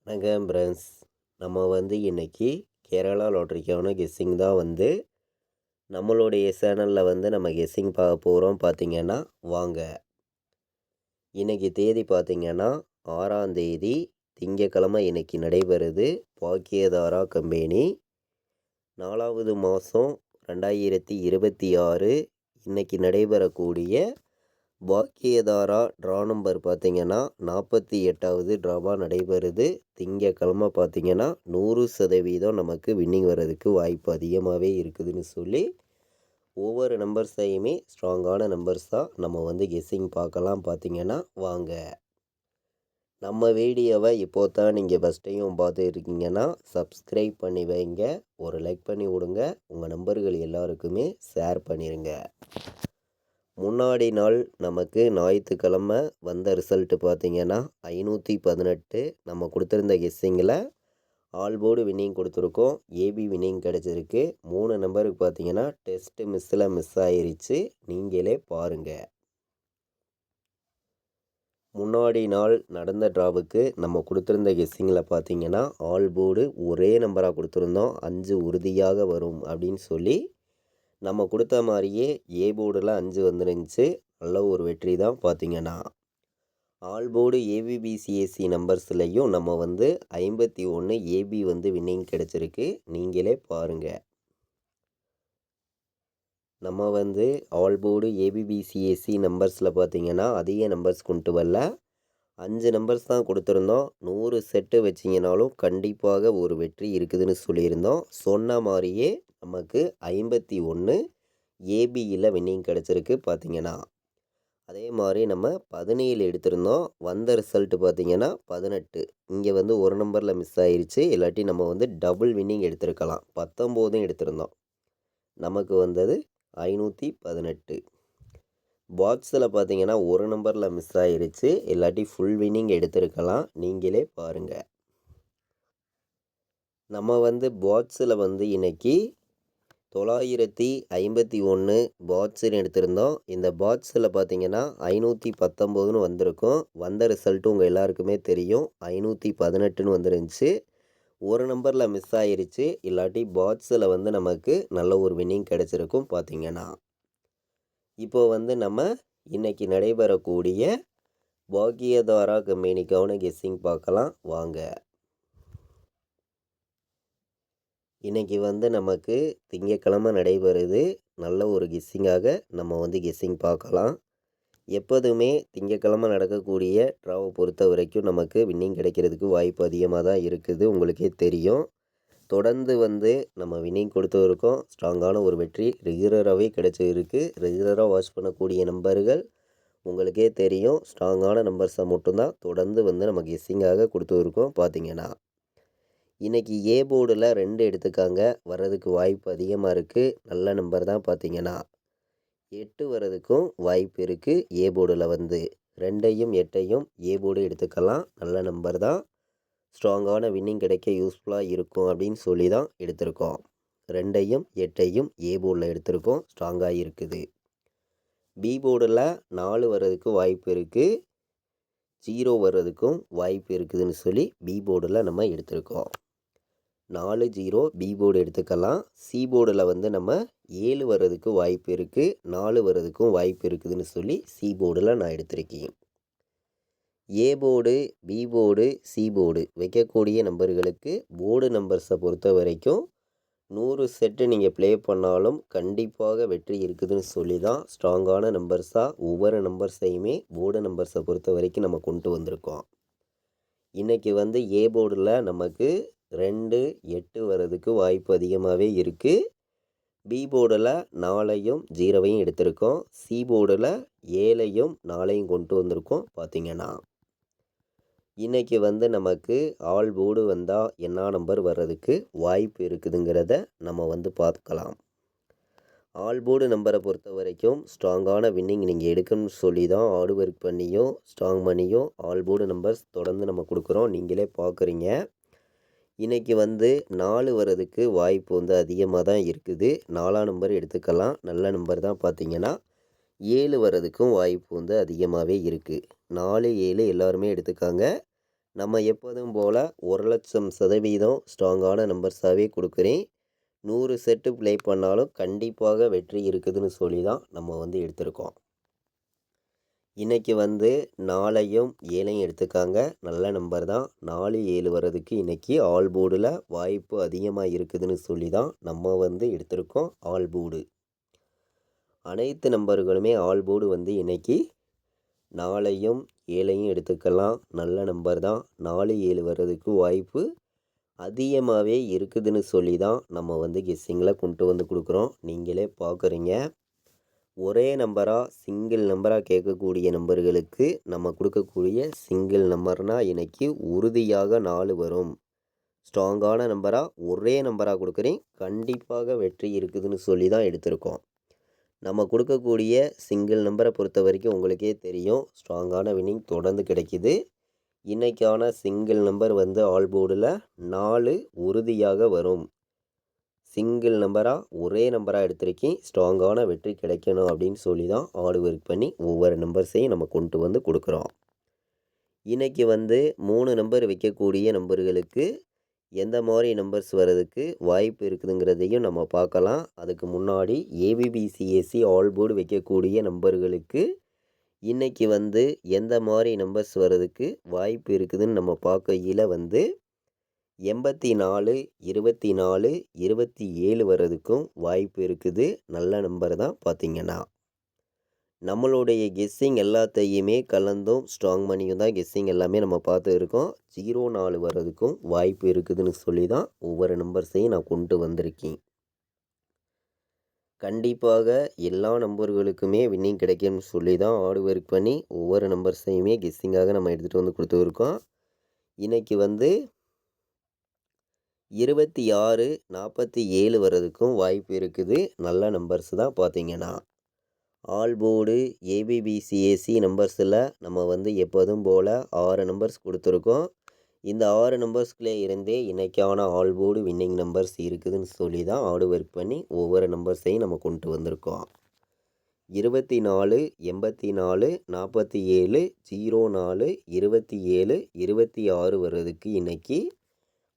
வணக்கம் ஃப்ரெண்ட்ஸ். நம்ம இன்னைக்கு கேரளா லாட்ரிக்கான கெஸ்ஸிங் தான் நம்மளுடைய சேனலில் நம்ம கெஸ்ஸிங் பார்க்க போகிறோம். பார்த்தீங்கன்னா வாங்க. இன்னைக்கு தேதி பார்த்தீங்கன்னா 6ஆம் தேதி திங்கக்கிழமை இன்னைக்கு நடைபெறுது. பாக்கியதாரா கம்பெனி 4வது மாதம் 2026 இன்னைக்கு நடைபெறக்கூடிய பாக்கியதாரா ட்ரா நம்பர் பார்த்தீங்கன்னா 48வது ட்ராவாக நடைபெறுது. திங்கக்கிழமை பார்த்தீங்கன்னா 100% நமக்கு வின்னிங் வர்றதுக்கு வாய்ப்பு அதிகமாகவே இருக்குதுன்னு சொல்லி ஒவ்வொரு நம்பர்ஸையுமே ஸ்ட்ராங்கான நம்பர்ஸ் தான் நம்ம கெஸ்ஸிங் பார்க்கலாம். பார்த்தீங்கன்னா வாங்க. நம்ம வீடியோவை இப்போ தான் நீங்கள் ஃபஸ்ட் டைம் பார்த்துருக்கீங்கன்னா சப்ஸ்கிரைப் பண்ணி வைங்க, ஒரு லைக் பண்ணி விடுங்க, உங்கள் நம்பர்கள் எல்லாருக்குமே ஷேர் பண்ணிடுங்க. முன்னாடி நாள் நமக்கு ஞாயிற்றுக்கிழமை வந்த ரிசல்ட்டு பார்த்தீங்கன்னா 518. நம்ம கொடுத்துருந்த கெஸ்ஸிங்கில் ஆல் போர்டு வின்னிங் கொடுத்துருக்கோம். ஏபி வின்னிங் கிடச்சிருக்கு. 3 நம்பருக்கு பார்த்தீங்கன்னா டெஸ்ட்டு மிஸ் ஆயிருச்சு. நீங்களே பாருங்கள். முன்னாடி நாள் நடந்த ட்ராவுக்கு நம்ம கொடுத்துருந்த கெஸ்ஸிங்கில் பார்த்தீங்கன்னா ஆல் போர்டு ஒரே நம்பராக கொடுத்துருந்தோம். 5 உறுதியாக வரும் அப்படின்னு சொல்லி நம்ம கொடுத்த மாதிரியே ஏ போர்டில் 5 வந்துருந்துச்சு. நல்ல ஒரு வெற்றி தான். பார்த்தீங்கன்னா ஆல் போர்டு ஏபிபிசிஎஸ்சி நம்பர்ஸ்லையும் நம்ம 51 ஏபி வின்னிங் கிடச்சிருக்கு. நீங்களே பாருங்கள். நம்ம ஆல் போர்டு ஏபிபிசிஎஸ்சி நம்பர்ஸில் பார்த்தீங்கன்னா அதிக நம்பர்ஸ் கொண்டு வரல. 5 நம்பர்ஸ் தான் கொடுத்துருந்தோம். 100 செட்டு வச்சிங்கனாலும் கண்டிப்பாக ஒரு வெற்றி இருக்குதுன்னு சொல்லியிருந்தோம். சொன்ன மாதிரியே நமக்கு 51 ஏபியில் வின்னிங் கிடச்சிருக்கு. பார்த்தீங்கன்னா அதே மாதிரி நம்ம 17 எடுத்திருந்தோம். வந்த ரிசல்ட்டு பார்த்தீங்கன்னா 18. இங்கே ஒரு நம்பரில் மிஸ் ஆயிடுச்சு. இல்லாட்டி நம்ம டபுள் வின்னிங் எடுத்திருக்கலாம். 19 எடுத்திருந்தோம். நமக்கு வந்தது 518. பாக்ஸில் பார்த்தீங்கன்னா ஒரு நம்பரில் மிஸ் ஆயிடுச்சு. இல்லாட்டி ஃபுல் வின்னிங் எடுத்திருக்கலாம். நீங்களே பாருங்கள். நம்ம பாக்ஸில் இன்னைக்கு 951 பாட்ஸுன்னு எடுத்திருந்தோம். இந்த பாட்ஸில் பார்த்தீங்கன்னா 519ன்னு வந்திருக்கும். வந்த ரிசல்ட்டு உங்கள் எல்லாருக்குமே தெரியும். 518ன்னு வந்துருந்துச்சு. ஒரு நம்பரில் மிஸ் ஆயிருச்சு. இல்லாட்டி பாட்ஸில் நமக்கு நல்ல ஒரு வின்னிங் கிடச்சிருக்கும். பார்த்தீங்கன்னா இப்போ நம்ம இன்னைக்கு நடைபெறக்கூடிய பாக்கியதாரா கம்பெனிக்கான கெஸ்ஸிங் பார்க்கலாம் வாங்க. இன்றைக்கி நமக்கு திங்கக்கிழமை நடைபெறுது. நல்ல ஒரு கெஸ்ஸிங்காக நம்ம கெஸ்ஸிங் பார்க்கலாம். எப்போதுமே திங்கக்கிழமை நடக்கக்கூடிய ட்ராவை பொறுத்த வரைக்கும் நமக்கு வின்னிங் கிடைக்கிறதுக்கு வாய்ப்பு அதிகமாக தான் இருக்குது. உங்களுக்கே தெரியும். தொடர்ந்து நம்ம வின்னிங் கொடுத்துருக்கோம். ஸ்ட்ராங்கான ஒரு வெற்றி ரெகுலராகவே கிடச்சிருக்கு. ரெகுலராக வாட்ச் பண்ணக்கூடிய நம்பர்கள் உங்களுக்கே தெரியும். ஸ்ட்ராங்கான நம்பர்ஸை மட்டும்தான் தொடர்ந்து நம்ம கெஸ்ஸிங்காக கொடுத்துருக்கோம். பார்த்தீங்கன்னா இன்றைக்கி ஏ போர்டில் 2 எடுத்துக்காங்க. வர்றதுக்கு வாய்ப்பு அதிகமாக இருக்குது. நல்ல நம்பர் தான். பார்த்தீங்கன்னா 8 வர்றதுக்கும் வாய்ப்பு இருக்குது. ஏ போர்டில் 2ஐயும் 8ஐயும் ஏ போர்டு எடுத்துக்கலாம். நல்ல நம்பர் தான். ஸ்ட்ராங்கான வின்னிங் கிடைக்க யூஸ்ஃபுல்லாக இருக்கும் அப்படின்னு சொல்லி தான் எடுத்திருக்கோம். 2ஐயும் 8ஐயும் ஏ போர்டில் எடுத்திருக்கோம். ஸ்ட்ராங்காக இருக்குது. பி போர்டில் 4 வர்றதுக்கு வாய்ப்பு இருக்குது. 0 வர்றதுக்கும் வாய்ப்பு இருக்குதுன்னு சொல்லி பி போர்டில் நம்ம எடுத்திருக்கோம். 4 0 பி போர்டு எடுத்துக்கலாம். சி போர்டில் நம்ம 7 வர்றதுக்கு வாய்ப்பு இருக்குது. 4 வர்றதுக்கும் வாய்ப்பு இருக்குதுன்னு சொல்லி சி போர்டில் நான் எடுத்திருக்கேன். A board, B board, C board வைக்கக்கூடிய நம்பர்களுக்கு போர்டு நம்பர்ஸை பொறுத்த வரைக்கும் 100 செட்டு நீங்கள் ப்ளே பண்ணாலும் கண்டிப்பாக வெற்றி இருக்குதுன்னு சொல்லி தான் ஸ்ட்ராங்கான நம்பர்ஸாக ஒவ்வொரு நம்பர்ஸையுமே போர்டு நம்பர்ஸை பொறுத்த வரைக்கும் நம்ம கொண்டு வந்திருக்கோம். இன்றைக்கி ஏ போர்டில் நமக்கு 2 8 வர்றதுக்கு வாய்ப்பு அதிகமாகவே இருக்குது. பி போர்டில் 4ஐயும் 0ஐயும் எடுத்திருக்கோம். சி போர்டில் 7ஐயும் 4ஐயும் கொண்டு வந்திருக்கோம். பார்த்திங்கன்னா இன்றைக்கி நமக்கு ஆல் போர்டு வந்தால் என்ன நம்பர் வர்றதுக்கு வாய்ப்பு இருக்குதுங்கிறத நம்ம பார்க்கலாம். ஆல் போர்டு நம்பரை பொறுத்த வரைக்கும் ஸ்ட்ராங்கான வின்னிங் நீங்கள் எடுக்கணும்னு சொல்லி தான் ஹார்ட் ஒர்க் பண்ணியும் ஸ்ட்ராங் பண்ணியும் ஆல் போர்டு நம்பர்ஸ் தொடர்ந்து நம்ம கொடுக்குறோம். நீங்களே பார்க்குறீங்க. இன்றைக்கி 4 வர்றதுக்கு வாய்ப்பு அதிகமாக தான் இருக்குது. 4ஆம் நம்பர் எடுத்துக்கலாம். நல்ல நம்பர் தான். பார்த்தீங்கன்னா 7 வர்றதுக்கும் வாய்ப்பு அதிகமாகவே இருக்குது. 4 7 எல்லாருமே எடுத்துக்காங்க. நம்ம எப்போதும் போல் 1,00,000% ஸ்ட்ராங்கான நம்பர்ஸாகவே கொடுக்குறேன். 100 செட்டு ப்ளே பண்ணாலும் கண்டிப்பாக வெற்றி இருக்குதுன்னு சொல்லி தான் நம்ம வந்து எடுத்திருக்கோம். இன்றைக்கி வந்து 4யும் 7யும் எடுத்துக்காங்க. நல்ல நம்பர் தான். 4, 7 வர்றதுக்கு இன்றைக்கி ஆல் போர்டில் வாய்ப்பு அதிகமாக இருக்குதுன்னு சொல்லி தான் நம்ம வந்து எடுத்திருக்கோம் ஆல் போர்டு. அனைத்து நம்பர்களுமே ஆல் போர்டு வந்து இன்றைக்கி 4யும் 7யும் எடுத்துக்கலாம். நல்ல நம்பர் தான். 4, 7 வர்றதுக்கு வாய்ப்பு அதிகமாகவே இருக்குதுன்னு சொல்லி தான் நம்ம வந்து கெஸ்ஸிங்கில் கொண்டு வந்து கொடுக்குறோம். நீங்களே பார்க்குறீங்க. ஒரே நம்பராக சிங்கிள் நம்பராக கேட்கக்கூடிய நம்பர்களுக்கு நம்ம கொடுக்கக்கூடிய சிங்கிள் நம்பர்னால் இன்றைக்கி உறுதியாக 4 வரும். ஸ்ட்ராங்கான நம்பராக ஒரே நம்பராக கொடுக்குறேன். கண்டிப்பாக வெற்றி இருக்குதுன்னு சொல்லி தான் எடுத்திருக்கோம். நம்ம கொடுக்கக்கூடிய சிங்கிள் நம்பரை பொறுத்த வரைக்கும் உங்களுக்கே தெரியும், ஸ்ட்ராங்கான வின்னிங் தொடர்ந்து கிடைக்கிது. இன்றைக்கான சிங்கிள் நம்பர் வந்து ஆல் போர்டில் 4 உறுதியாக வரும். சிங்கிள் நம்பராக ஒரே நம்பராக எடுத்திருக்கேன். ஸ்ட்ராங்கான வெற்றி கிடைக்கணும் அப்படின்னு சொல்லி தான் ஹார்ட் ஒர்க் பண்ணி ஒவ்வொரு நம்பர்ஸையும் நம்ம கொண்டு வந்து கொடுக்குறோம். இன்றைக்கி வந்து 3 நம்பர் வைக்கக்கூடிய நம்பர்களுக்கு எந்த மாதிரி நம்பர்ஸ் வர்றதுக்கு வாய்ப்பு இருக்குதுங்கிறதையும் நம்ம பார்க்கலாம். அதுக்கு முன்னாடி ஏபிபிசிஎஸ்சி ஆல் போர்டு வைக்கக்கூடிய நம்பர்களுக்கு இன்றைக்கி வந்து எந்த மாதிரி நம்பர்ஸ் வர்றதுக்கு வாய்ப்பு இருக்குதுன்னு நம்ம பார்க்கையில் வந்து 84, 24, 27 வர்றதுக்கும் வாய்ப்பு இருக்குது. நல்ல நம்பர் தான் பார்த்திங்கன்னா. நம்மளுடைய கெஸ்ஸிங் எல்லாத்தையுமே கலந்தும் ஸ்ட்ராங் பண்ணியும் தான் கெஸ்ஸிங் எல்லாமே நம்ம பார்த்து இருக்கோம். 04 வர்றதுக்கும் வாய்ப்பு இருக்குதுன்னு சொல்லி தான் ஒவ்வொரு நம்பர்ஸையும் நான் கொண்டு வந்திருக்கேன். கண்டிப்பாக எல்லா நம்பர்களுக்குமே வின்னிங் கிடைக்கும்னு சொல்லி தான் ஹார்ட் ஒர்க் பண்ணி ஒவ்வொரு நம்பர்ஸையுமே கெஸ்ஸிங்காக நம்ம எடுத்துகிட்டு வந்து கொடுத்துருக்கோம். இன்றைக்கி வந்து 26, 47 வர்றதுக்கும் வாய்ப்பு இருக்குது. நல்ல நம்பர்ஸ் தான் பார்த்திங்கன்னா. ஆல் போர்டு ஏபிபிசிஎஸ்சி நம்பர்ஸில் நம்ம வந்து எப்போதும் போல் 6 நம்பர்ஸ் கொடுத்துருக்கோம். இந்த 6 நம்பர்ஸ்குள்ளே இருந்தே இன்றைக்கான ஆல் போர்டு வின்னிங் நம்பர்ஸ் இருக்குதுன்னு சொல்லி தான் ஹார்ட் ஒர்க் பண்ணி ஒவ்வொரு நம்பர்ஸையும் நம்ம கொண்டு வந்திருக்கோம். 24, 84, 47, 04, 27, 26 வர்றதுக்கு இன்றைக்கி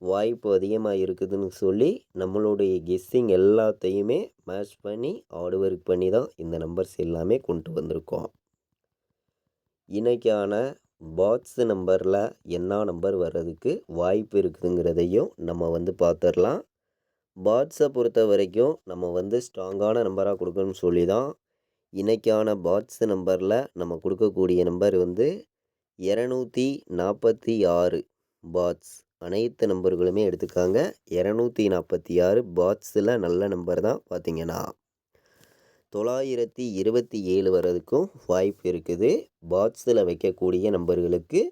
வாய்ப்பு அதிகமாக இருக்குதுன்னு சொல்லி நம்மளுடைய கெஸ்ஸிங் எல்லாத்தையுமே மேட்ச் பண்ணி ஹார்ட் ஒர்க் பண்ணி தான் இந்த நம்பர்ஸ் எல்லாமே கொண்டு வந்திருக்கோம். இன்றைக்கான பாட்ஸ் நம்பரில் என்ன நம்பர் வர்றதுக்கு வாய்ப்பு இருக்குதுங்கிறதையும் நம்ம வந்து பார்த்துடலாம். பாட்ஸை பொறுத்த வரைக்கும் நம்ம வந்து ஸ்ட்ராங்கான நம்பராக கொடுக்கணும்னு சொல்லி தான் இன்றைக்கான பாட்ஸ் நம்பரில் நம்ம கொடுக்கக்கூடிய நம்பர் வந்து 246 பாட்ஸ். அனைத்து நம்பர்களுமே எடுத்துக்காங்க. 246 பாட்ஸில் நல்ல நம்பர் தான் பார்த்திங்கன்னா. 927 வர்றதுக்கும் வாய்ப்பு இருக்குது. பாட்ஸில் வைக்கக்கூடிய நம்பர்களுக்கு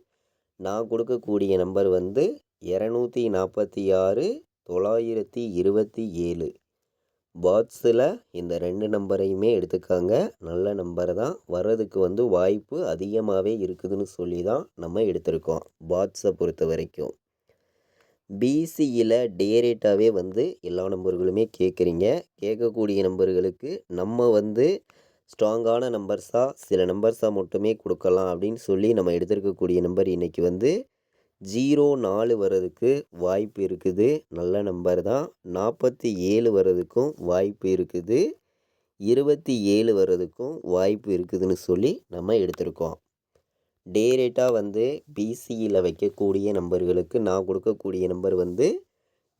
நான் கொடுக்கக்கூடிய நம்பர் வந்து 246, 927 பாட்ஸில் இந்த 2 நம்பரையுமே எடுத்துக்காங்க. நல்ல நம்பர் தான். வர்றதுக்கு வந்து வாய்ப்பு அதிகமாகவே இருக்குதுன்னு சொல்லி தான் நம்ம எடுத்திருக்கோம் பாட்ஸை பொறுத்த வரைக்கும். பிசியில் டேரேட்டாகவே வந்து எல்லா நம்பர்களுமே கேட்குறீங்க. கேட்கக்கூடிய நம்பர்களுக்கு நம்ம வந்து ஸ்ட்ராங்கான நம்பர்ஸாக சில நம்பர்ஸாக மட்டுமே கொடுக்கலாம் அப்படின்னு சொல்லி நம்ம எடுத்திருக்கக்கூடிய நம்பர் இன்றைக்கி வந்து 04 வர்றதுக்கு வாய்ப்பு இருக்குது. நல்ல நம்பர் தான். 47 வர்றதுக்கும் வாய்ப்பு இருக்குது. 27 வர்றதுக்கும் வாய்ப்பு இருக்குதுன்னு சொல்லி நம்ம எடுத்திருக்கோம். டேரேட்டாக வந்து பிசியில் வைக்கக்கூடிய நம்பர்களுக்கு நான் கொடுக்கக்கூடிய நம்பர் வந்து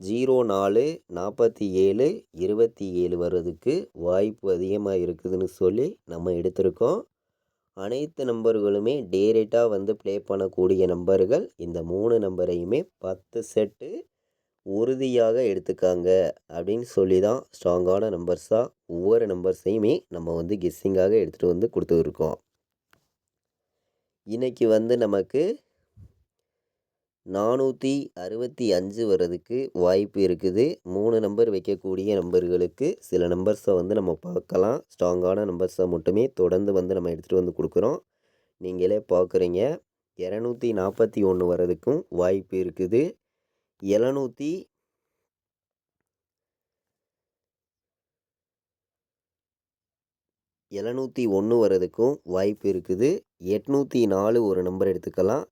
04, 47, 27 வர்றதுக்கு வாய்ப்பு அதிகமாக இருக்குதுன்னு சொல்லி நம்ம எடுத்திருக்கோம். அனைத்து நம்பர்களுமே டேரேட்டாக வந்து ப்ளே பண்ணக்கூடிய நம்பர்கள். இந்த 3 நம்பரையுமே 10 செட்டு உறுதியாக எடுத்துக்காங்க அப்படின்னு சொல்லி தான் ஸ்ட்ராங்கான நம்பர்ஸாக ஒவ்வொரு நம்பர்ஸையுமே நம்ம வந்து கெஸ்ஸிங்காக எடுத்துகிட்டு வந்து கொடுத்துருக்கோம். இன்றைக்கி வந்து நமக்கு 465 வர்றதுக்கு வாய்ப்பு இருக்குது. 3 நம்பர் வைக்கக்கூடிய நம்பர்களுக்கு சில நம்பர்ஸை வந்து நம்ம பார்க்கலாம். ஸ்ட்ராங்கான நம்பர்ஸை மட்டுமே தொடர்ந்து வந்து நம்ம எடுத்துகிட்டு வந்து கொடுக்குறோம். நீங்களே பார்க்குறீங்க. 241 வர்றதுக்கும் வாய்ப்பு இருக்குது. 701 வர்றதுக்கும் வாய்ப்பு இருக்குது. 804 ஒரு நம்பர் எடுத்துக்கலாம்.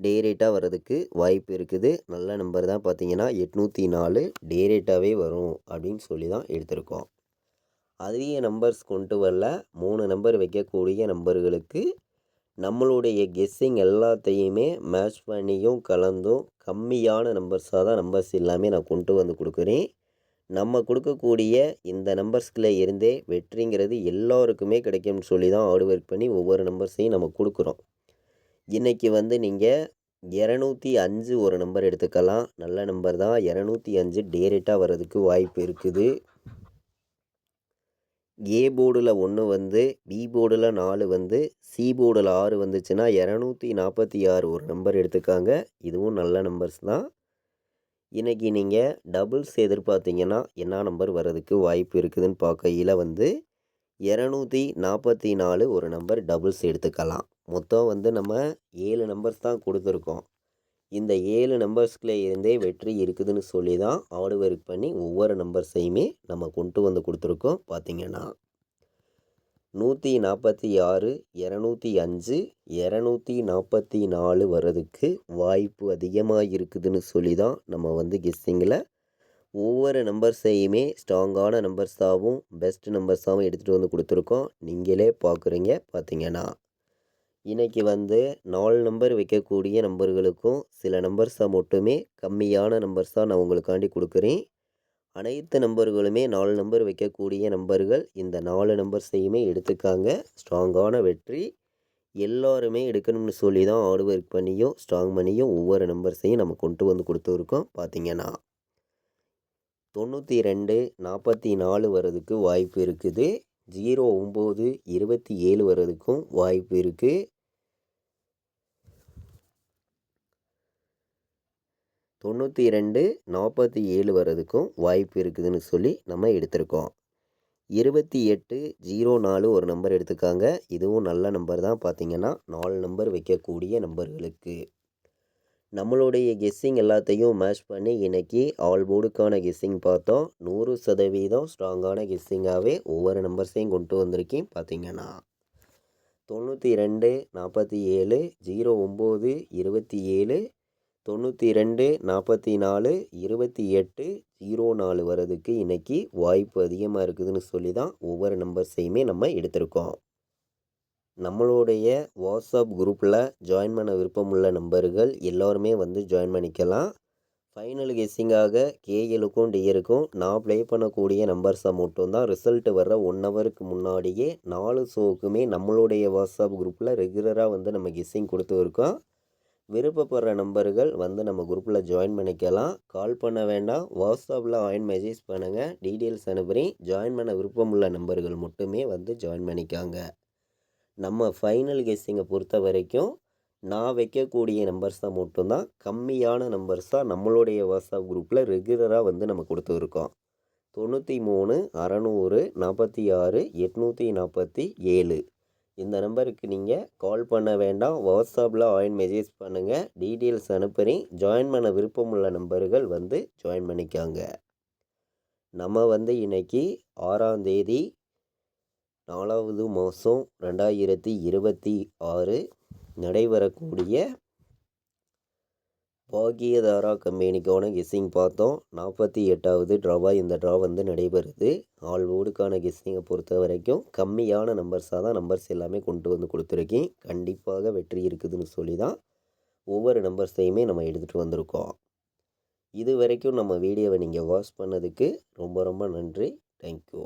டேரேட்டாக வர்றதுக்கு வாய்ப்பு இருக்குது. நல்ல நம்பர் தான் பார்த்தீங்கன்னா 804 டேரேட்டாகவே வரும் அப்படின்னு சொல்லி தான் எடுத்திருக்கோம். அதிக நம்பர்ஸ் கொண்டு வரல 3 நம்பர் வைக்கக்கூடிய நம்பர்களுக்கு நம்மளுடைய கெஸ்ஸிங் எல்லாத்தையுமே மேட்ச் பண்ணியும் கலந்தும் கம்மியான நம்பர்ஸாக தான் நம்பர்ஸ் எல்லாமே நான் கொண்டு வந்து கொடுக்குறேன். நம்ம கொடுக்கக்கூடிய இந்த நம்பர்ஸ்கில் இருந்தே வெற்றிங்கிறது எல்லாருக்குமே கிடைக்கும்னு சொல்லி தான் ஹார்ட் ஒர்க் பண்ணி ஒவ்வொரு நம்பர்ஸையும் நம்ம கொடுக்குறோம். இன்றைக்கி வந்து நீங்கள் 205 ஒரு நம்பர் எடுத்துக்கலாம். நல்ல நம்பர் தான். 205 டேரேட்டாக வர்றதுக்கு வாய்ப்பு இருக்குது. ஏ போர்டில் 1 வந்து, பி போர்டில் 4 வந்து, சி போர்டில் 6 வந்துச்சுன்னா 246 ஒரு நம்பர் எடுத்துக்காங்க. இதுவும் நல்ல நம்பர்ஸ் தான். இன்றைக்கி நீங்கள் டபுள்ஸ் எதிர்பார்த்தீங்கன்னா என்ன நம்பர் வர்றதுக்கு வாய்ப்பு இருக்குதுன்னு பார்க்கையில் வந்து 244 ஒரு நம்பர் டபுள்ஸ் எடுத்துக்கலாம். மொத்தம் வந்து நம்ம 7 நம்பர்ஸ் தான் கொடுத்துருக்கோம். இந்த 7 நம்பர்ஸ்கில் இருந்தே வெற்றி இருக்குதுன்னு சொல்லி தான் ஹார்ட் ஒர்க் பண்ணி ஒவ்வொரு நம்பர்ஸையுமே நம்ம கொண்டு வந்து கொடுத்துருக்கோம். பார்த்திங்கன்னா 146, 205, 244 வர்றதுக்கு வாய்ப்பு அதிகமாக இருக்குதுன்னு சொல்லி தான் நம்ம வந்து கெஸ்ஸிங்கில் ஒவ்வொரு நம்பர்ஸையுமே ஸ்ட்ராங்கான நம்பர்ஸாகவும் பெஸ்ட் நம்பர்ஸாகவும் எடுத்துகிட்டு வந்து கொடுத்துருக்கோம். நீங்களே பார்க்குறீங்க. பார்த்திங்கன்னா இன்றைக்கி வந்து 4 நம்பர் வைக்கக்கூடிய நம்பர்களுக்கும் சில நம்பர்ஸை மட்டுமே கம்மியான நம்பர்ஸாக நான் உங்களுக்காண்டி கொடுக்குறேன். அனைத்து நம்பர்களுமே 4 நம்பர் வைக்கக்கூடிய நம்பர்கள் இந்த 4 நம்பர்ஸையுமே எடுத்துக்காங்க. ஸ்ட்ராங்கான வெற்றி எல்லோருமே எடுக்கணும்னு சொல்லி தான் ஹார்ட் ஒர்க் பண்ணியும் ஸ்ட்ராங் பண்ணியும் ஒவ்வொரு நம்பர்ஸையும் நம்ம கொண்டு வந்து கொடுத்துருக்கோம். பார்த்திங்கன்னா 92, 44 வர்றதுக்கு வாய்ப்பு இருக்குது. 09, 27 வர்றதுக்கும் வாய்ப்பு இருக்குது. 92, 47 வர்றதுக்கும் வாய்ப்பு இருக்குதுன்னு சொல்லி நம்ம எடுத்திருக்கோம். 28, 04 ஒரு நம்பர் எடுத்துக்காங்க. இதுவும் நல்ல நம்பர் தான். பார்த்திங்கன்னா 4 நம்பர் வைக்கக்கூடிய நம்பர்களுக்கு நம்மளுடைய கெஸ்ஸிங் எல்லாத்தையும் மேட்ச் பண்ணி இன்றைக்கி ஆல் போர்டுக்கான கெஸ்ஸிங் பார்த்தோம். 100% ஸ்ட்ராங்கான கெஸ்ஸிங்காகவே ஒவ்வொரு நம்பர்ஸையும் கொண்டு வந்திருக்கேன். பார்த்திங்கன்னா 92, 47, 09, 27, 92, 44, 28, 04 வர்றதுக்கு இன்றைக்கி வாய்ப்பு அதிகமாக இருக்குதுன்னு சொல்லி தான் ஒவ்வொரு நம்பர்ஸையுமே நம்ம எடுத்திருக்கோம். நம்மளுடைய வாட்ஸ்அப் குரூப்பில் ஜாயின் பண்ண விருப்பமுள்ள நம்பர்கள் எல்லோருமே வந்து ஜாயின் பண்ணிக்கலாம். ஃபைனல் கெஸ்ஸிங்காக கேஎலுக்கும் டிஎருக்கும் நான் ப்ளே பண்ணக்கூடிய நம்பர்ஸை மட்டும்தான் ரிசல்ட் வர்ற 1 ஹவருக்கு முன்னாடியே 4 ஷோவுக்குமே நம்மளுடைய வாட்ஸ்அப் குரூப்பில் ரெகுலராக வந்து நம்ம கெஸ்ஸிங் கொடுத்து இருக்கோம். விருப்பப்படுற நம்பர்கள் வந்து நம்ம குரூப்பில் ஜாயின் பண்ணிக்கலாம். கால் பண்ண வேண்டாம். வாட்ஸ்அப்பில் மெசேஜ் பண்ணுங்கள். டீட்டெயில்ஸ் அனுப்புகிறேன். ஜாயின் பண்ண விருப்பமுள்ள நம்பர்கள் மட்டுமே வந்து ஜாயின் பண்ணிக்காங்க. நம்ம ஃபைனல் கெஸ்ஸிங்கை பொறுத்த வரைக்கும் நான் வைக்கக்கூடிய நம்பர்ஸை மட்டும்தான் கம்மியான நம்பர்ஸாக நம்மளுடைய வாட்ஸ்அப் குரூப்பில் ரெகுலராக வந்து நம்ம கொடுத்துருக்கோம். 93, 600, 46, 847 இந்த நம்பருக்கு நீங்கள் கால் பண்ண வேண்டாம். வாட்ஸ்அப்பில் மெசேஜ் பண்ணுங்கள். டீட்டெயில்ஸ் அனுப்புகிறேன். ஜாயின் பண்ண விருப்பமுள்ள நம்பர்கள் வந்து ஜாயின் பண்ணிக்காங்க. நம்ம வந்து இன்றைக்கி 6ஆம் தேதி 4வது மாதம் 2026 நடைபெறக்கூடிய பாக்கியதாரா கம்பெனிக்கான கெஸ்ஸிங் பார்த்தோம். 48வது ட்ராவாக இந்த ட்ரா வந்து நடைபெறுது. ஆல் போர்டுக்கான கெஸ்ஸிங்கை பொறுத்த வரைக்கும் கம்மியான நம்பர்ஸாக தான் நம்பர்ஸ் எல்லாமே கொண்டு வந்து கொடுத்துருக்கேன். கண்டிப்பாக வெற்றி இருக்குதுன்னு சொல்லி தான் ஒவ்வொரு நம்பர்ஸையுமே நம்ம எடுத்துகிட்டு வந்திருக்கோம். இது வரைக்கும் நம்ம வீடியோவை நீங்கள் வாட்ச் பண்ணதுக்கு ரொம்ப ரொம்ப நன்றி. தேங்க்யூ.